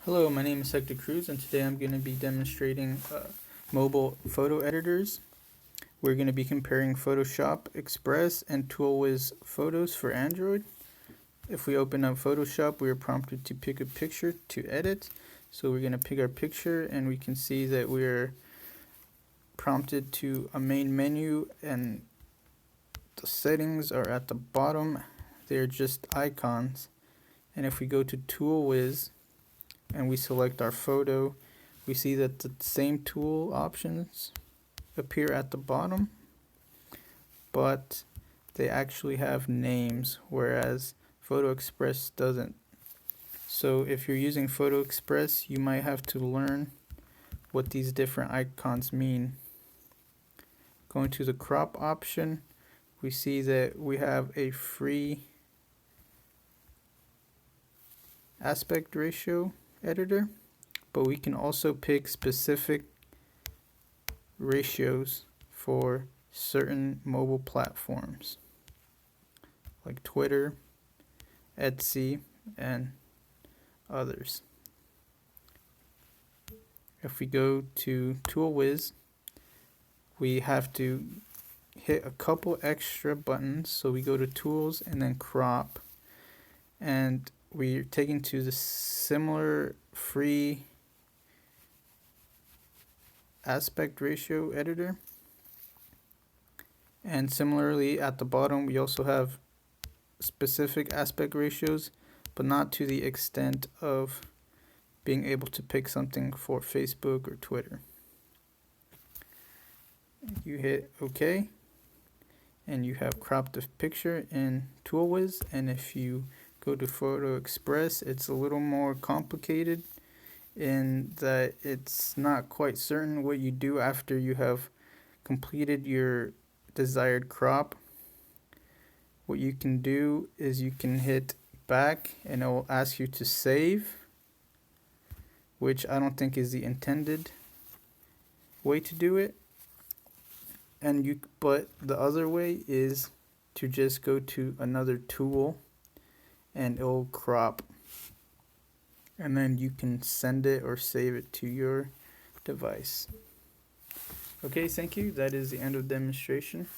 Hello, my name is Hector Cruz, and today I'm going to be demonstrating mobile photo editors. We're going to be comparing Photoshop Express and ToolWiz Photos for Android. If we open up Photoshop, we are prompted to pick a picture to edit. So we're going to pick our picture, and we can see that we're prompted to a main menu, and the settings are at the bottom. They're just icons. And if we go to ToolWiz, and we select our photo, we see that the same tool options appear at the bottom, but they actually have names, whereas Photo Express doesn't. So if you're using Photo Express, you might have to learn what these different icons mean. Going to the crop option, we see that we have a free aspect ratio editor, but we can also pick specific ratios for certain mobile platforms like Twitter, Etsy, and others. If we go to ToolWiz, we have to hit a couple extra buttons. So we go to Tools and then Crop, and we're taken to the similar free aspect ratio editor. And similarly, at the bottom, we also have specific aspect ratios, but not to the extent of being able to pick something for Facebook or Twitter. You hit OK, and you have cropped the picture in ToolWiz. And if you go to Photo Express, it's a little more complicated in that it's not quite certain what you do after you have completed your desired crop. What you can do is you can hit back and it will ask you to save, which I don't think is the intended way to do it. But the other way is to just go to another tool and it'll crop, and then you can send it or save it to your device. Okay, thank you. That is the end of the demonstration.